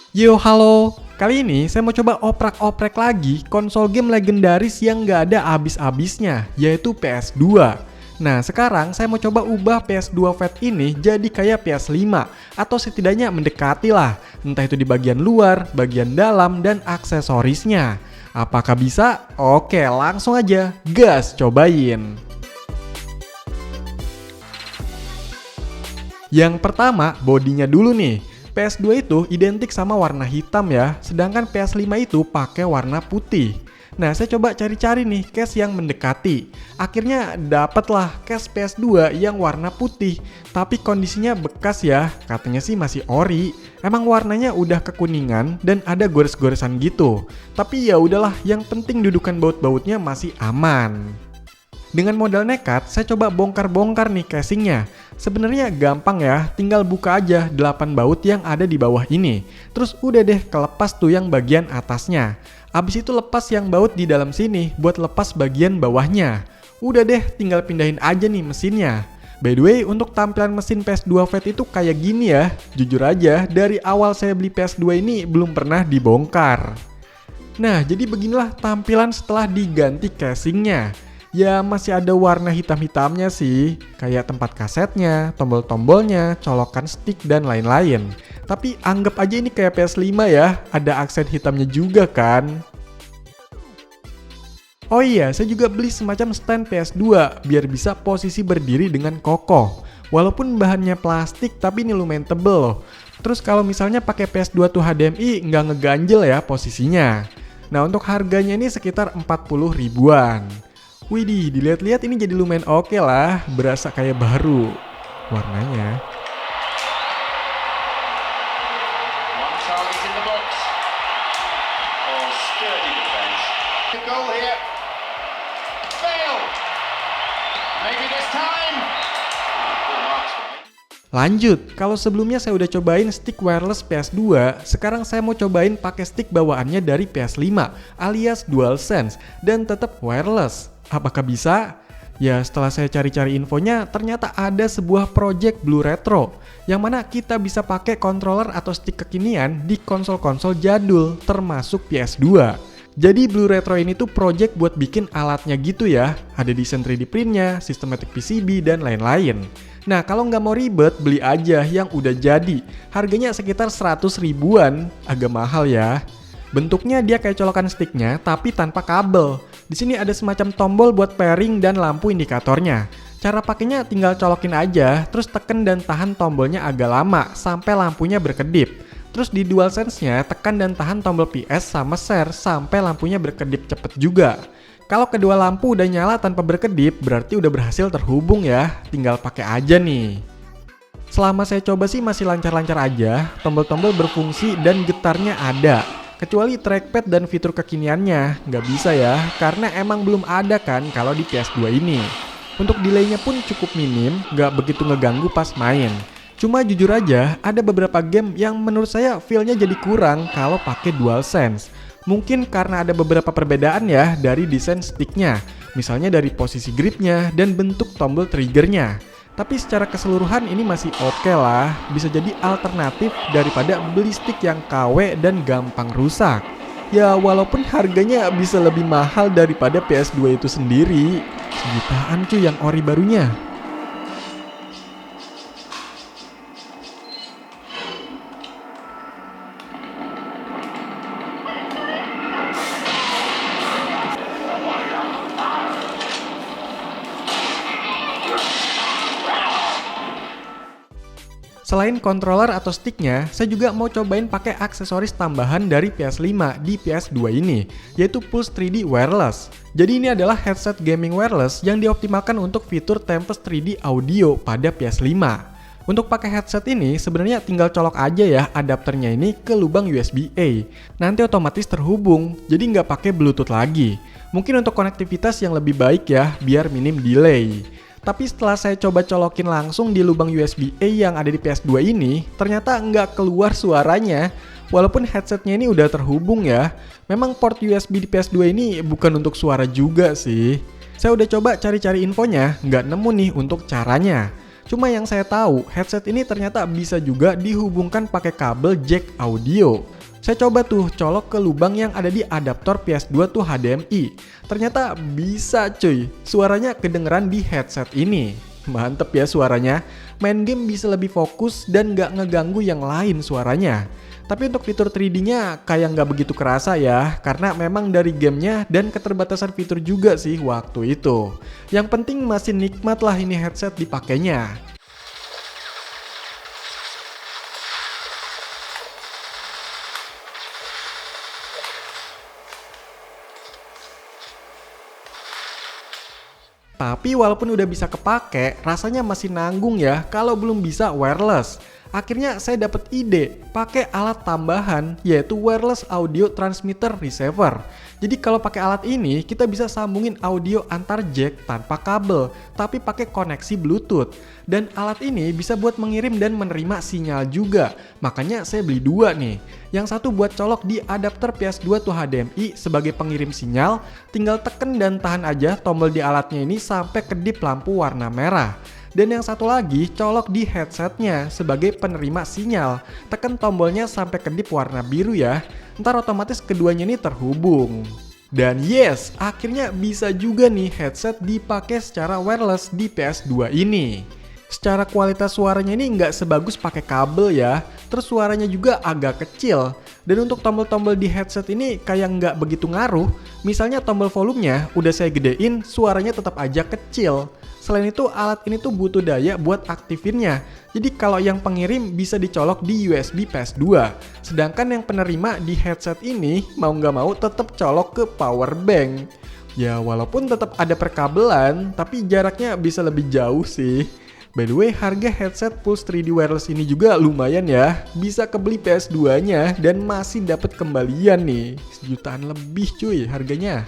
Yo, halo. Kali ini saya mau coba oprek-oprek lagi konsol game legendaris yang nggak ada habis-habisnya, yaitu PS2. Nah, sekarang saya mau coba ubah PS2 Fat ini jadi kayak PS5, atau setidaknya mendekati lah, entah itu di bagian luar, bagian dalam, dan aksesorisnya. Apakah bisa? Oke, langsung aja, gas cobain. Yang pertama, bodinya dulu nih. PS2 itu identik sama warna hitam ya, sedangkan PS5 itu pakai warna putih. Nah, saya coba cari-cari nih case yang mendekati. Akhirnya dapatlah case PS2 yang warna putih, tapi kondisinya bekas ya, katanya sih masih ori. Emang warnanya udah kekuningan dan ada gores-goresan gitu. Tapi ya udahlah, yang penting dudukan baut-bautnya masih aman. Dengan modal nekat, saya coba bongkar-bongkar nih casingnya. Sebenarnya gampang ya, tinggal buka aja 8 baut yang ada di bawah ini. Terus udah deh kelepas tuh yang bagian atasnya. Abis itu lepas yang baut di dalam sini buat lepas bagian bawahnya. Udah deh tinggal pindahin aja nih mesinnya. By the way, untuk tampilan mesin PS2 Fat itu kayak gini ya. Jujur aja, dari awal saya beli PS2 ini belum pernah dibongkar. Nah, jadi beginilah tampilan setelah diganti casingnya. Ya masih ada warna hitam-hitamnya sih, kayak tempat kasetnya, tombol-tombolnya, colokan stick, dan lain-lain. Tapi anggap aja ini kayak PS5 ya, ada aksen hitamnya juga kan. Oh iya, saya juga beli semacam stand PS2 biar bisa posisi berdiri dengan kokoh. Walaupun bahannya plastik tapi ini lumayan tebel loh. Terus kalau misalnya pakai PS2 tuh HDMI nggak ngeganjel ya posisinya. Nah untuk harganya ini sekitar 40 ribuan. Widih, dilihat-lihat ini jadi lumayan oke lah, berasa kayak baru warnanya. One target in the box. Oh, sturdy defense. The goal here. Fail. Maybe this time. Full marks for me. Lanjut, kalau sebelumnya saya udah cobain stick wireless PS2, sekarang saya mau cobain pakai stick bawaannya dari PS5 alias DualSense dan tetap wireless. Apakah bisa? Ya setelah saya cari-cari infonya, ternyata ada sebuah project Blue Retro yang mana kita bisa pakai controller atau stick kekinian di konsol-konsol jadul termasuk PS2. Jadi Blue Retro ini tuh project buat bikin alatnya gitu ya. Ada desain 3D printnya, systematic PCB, dan lain-lain. Nah kalau nggak mau ribet, beli aja yang udah jadi. Harganya sekitar 100 ribuan, agak mahal ya. Bentuknya dia kayak colokan sticknya tapi tanpa kabel. Di sini ada semacam tombol buat pairing dan lampu indikatornya. Cara pakainya tinggal colokin aja, terus tekan dan tahan tombolnya agak lama sampai lampunya berkedip. Terus di DualSense-nya tekan dan tahan tombol PS sama share sampai lampunya berkedip cepet juga. Kalau kedua lampu udah nyala tanpa berkedip, berarti udah berhasil terhubung ya. Tinggal pakai aja nih. Selama saya coba sih masih lancar-lancar aja, tombol-tombol berfungsi dan getarnya ada. Kecuali trackpad dan fitur kekiniannya, nggak bisa ya, karena emang belum ada kan kalau di PS2 ini. Untuk delaynya pun cukup minim, nggak begitu ngeganggu pas main. Cuma jujur aja, ada beberapa game yang menurut saya feel-nya jadi kurang kalau pakai DualSense. Mungkin karena ada beberapa perbedaan ya dari desain sticknya, misalnya dari posisi gripnya dan bentuk tombol triggernya. Tapi secara keseluruhan ini masih oke lah, bisa jadi alternatif daripada beli stick yang KW dan gampang rusak. Ya walaupun harganya bisa lebih mahal daripada PS2 itu sendiri, sejutaan cuy yang ori barunya. Selain controller atau sticknya, saya juga mau cobain pakai aksesoris tambahan dari PS5 di PS2 ini, yaitu Pulse 3D Wireless. Jadi ini adalah headset gaming wireless yang dioptimalkan untuk fitur Tempest 3D audio pada PS5. Untuk pakai headset ini, sebenarnya tinggal colok aja ya adapternya ini ke lubang USB-A. Nanti otomatis terhubung, jadi nggak pakai Bluetooth lagi. Mungkin untuk konektivitas yang lebih baik ya, biar minim delay. Tapi setelah saya coba colokin langsung di lubang USB-A yang ada di PS2 ini, ternyata nggak keluar suaranya. Walaupun headsetnya ini udah terhubung ya, memang port USB di PS2 ini bukan untuk suara juga sih. Saya udah coba cari-cari infonya, nggak nemu nih untuk caranya. Cuma yang saya tahu, headset ini ternyata bisa juga dihubungkan pakai kabel jack audio. Saya coba tuh colok ke lubang yang ada di adaptor PS2 tuh HDMI. Ternyata bisa cuy, suaranya kedengeran di headset ini. Mantep ya suaranya, main game bisa lebih fokus dan gak ngeganggu yang lain suaranya. Tapi untuk fitur 3D-nya kayak nggak begitu kerasa ya, karena memang dari gamenya dan keterbatasan fitur juga sih waktu itu. Yang penting masih nikmat lah ini headset dipakainya. Tapi walaupun udah bisa kepake, rasanya masih nanggung ya kalau belum bisa wireless. Akhirnya saya dapat ide pakai alat tambahan yaitu wireless audio transmitter receiver. Jadi kalau pakai alat ini kita bisa sambungin audio antar jack tanpa kabel tapi pakai koneksi Bluetooth. Dan alat ini bisa buat mengirim dan menerima sinyal juga. Makanya saya beli dua nih. Yang satu buat colok di adapter PS2 tuh HDMI sebagai pengirim sinyal, tinggal teken dan tahan aja tombol di alatnya ini sampai kedip lampu warna merah. Dan yang satu lagi colok di headsetnya sebagai penerima sinyal. Tekan tombolnya sampai kedip warna biru ya. Ntar otomatis keduanya ini terhubung. Dan yes, akhirnya bisa juga nih headset dipakai secara wireless di PS2 ini. Secara kualitas suaranya ini nggak sebagus pakai kabel ya. Terus suaranya juga agak kecil. Dan untuk tombol-tombol di headset ini kayak nggak begitu ngaruh. Misalnya tombol volumenya udah saya gedein, suaranya tetap aja kecil. Selain itu alat ini tuh butuh daya buat aktifinnya. Jadi kalau yang pengirim bisa dicolok di USB PS2. Sedangkan yang penerima di headset ini mau nggak mau tetap colok ke power bank. Ya walaupun tetap ada perkabelan, tapi jaraknya bisa lebih jauh sih. By the way, harga headset Pulse 3D Wireless ini juga lumayan ya. Bisa kebeli PS2-nya dan masih dapat kembalian nih. Sejutaan lebih cuy harganya.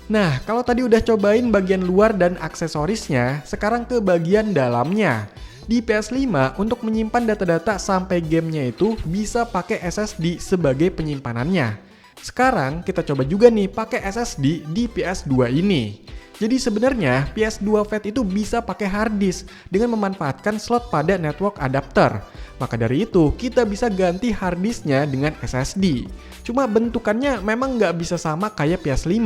Nah, kalau tadi udah cobain bagian luar dan aksesorisnya, sekarang ke bagian dalamnya. Di PS5, untuk menyimpan data-data sampai gamenya itu bisa pakai SSD sebagai penyimpanannya. Sekarang kita coba juga nih pakai SSD di PS2 ini. Jadi sebenarnya PS2 Fat itu bisa pakai hard disk dengan memanfaatkan slot pada network adapter. Maka dari itu kita bisa ganti hard disknya dengan SSD. Cuma bentukannya memang nggak bisa sama kayak PS5.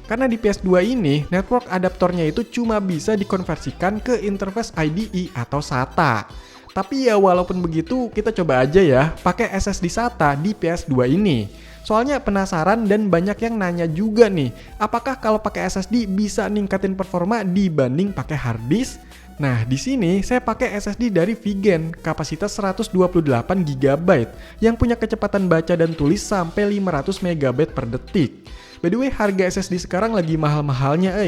Karena di PS2 ini network adaptornya itu cuma bisa dikonversikan ke interface IDE atau SATA. Tapi ya walaupun begitu kita coba aja ya pakai SSD SATA di PS2 ini. Soalnya penasaran dan banyak yang nanya juga nih, apakah kalau pakai SSD bisa ningkatin performa dibanding pakai hard disk? Nah, di sini saya pakai SSD dari Vigen, kapasitas 128 GB yang punya kecepatan baca dan tulis sampai 500 MB per detik. By the way, harga SSD sekarang lagi mahal-mahalnya,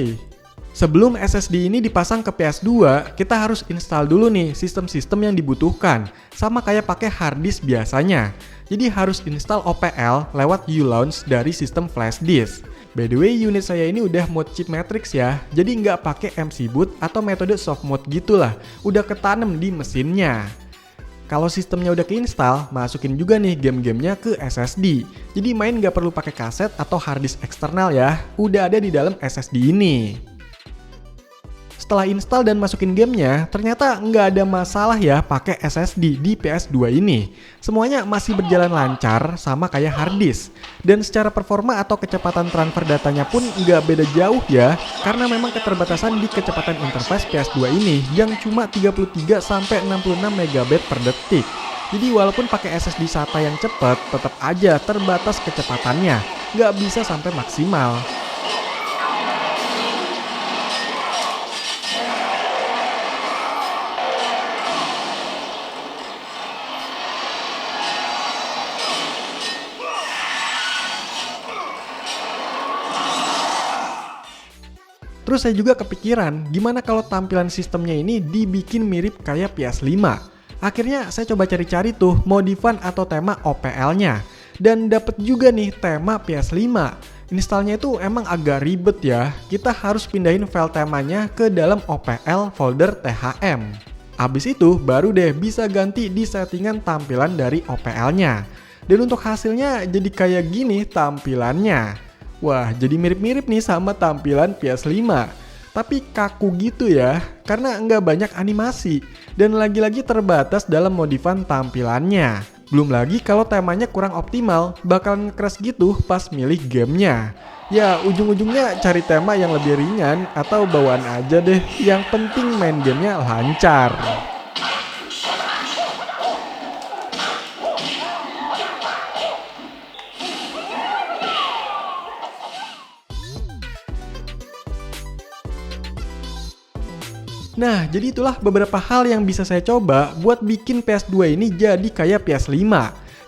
Sebelum SSD ini dipasang ke PS2, kita harus install dulu nih sistem-sistem yang dibutuhkan, sama kayak pakai hard disk biasanya. Jadi harus install OPL lewat uLaunch dari sistem flash disk. By the way, unit saya ini udah mode chip matrix ya, jadi nggak pakai MC boot atau metode soft mode gitulah, udah ketanem di mesinnya. Kalau sistemnya udah keinstal, masukin juga nih game-gamenya ke SSD. Jadi main nggak perlu pakai kaset atau hard disk eksternal ya, udah ada di dalam SSD ini. Setelah install dan masukin gamenya, ternyata nggak ada masalah ya pakai SSD di PS2 ini. Semuanya masih berjalan lancar sama kayak hard disk. Dan secara performa atau kecepatan transfer datanya pun nggak beda jauh ya, karena memang keterbatasan di kecepatan interface PS2 ini yang cuma 33-66 MB per detik. Jadi walaupun pakai SSD SATA yang cepat, tetap aja terbatas kecepatannya, nggak bisa sampai maksimal. Terus saya juga kepikiran, gimana kalau tampilan sistemnya ini dibikin mirip kayak PS5? Akhirnya saya coba cari-cari tuh modifan atau tema OPL-nya. Dan dapet juga nih tema PS5. Installnya itu emang agak ribet ya. Kita harus pindahin file temanya ke dalam OPL folder THM. Abis itu baru deh bisa ganti di settingan tampilan dari OPL-nya. Dan untuk hasilnya jadi kayak gini tampilannya. Wah, jadi mirip-mirip nih sama tampilan PS5. Tapi kaku gitu ya, karena nggak banyak animasi. Dan lagi-lagi terbatas dalam modifan tampilannya. Belum lagi kalau temanya kurang optimal, bakalan nge-crash gitu pas milih gamenya. Ya ujung-ujungnya cari tema yang lebih ringan atau bawaan aja deh, yang penting main gamenya lancar. Nah, jadi itulah beberapa hal yang bisa saya coba buat bikin PS2 ini jadi kayak PS5.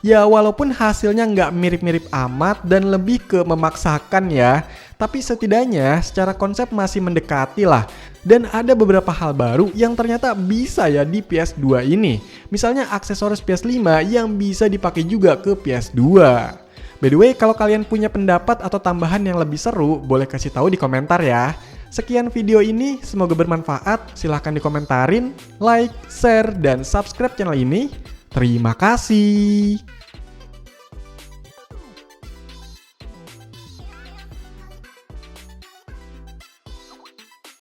Ya, walaupun hasilnya nggak mirip-mirip amat dan lebih ke memaksakan ya, tapi setidaknya secara konsep masih mendekati lah. Dan ada beberapa hal baru yang ternyata bisa ya di PS2 ini. Misalnya aksesoris PS5 yang bisa dipakai juga ke PS2. By the way, kalau kalian punya pendapat atau tambahan yang lebih seru, boleh kasih tahu di komentar ya. Sekian video ini, semoga bermanfaat. Silahkan dikomentarin, like, share, dan subscribe channel ini. Terima kasih.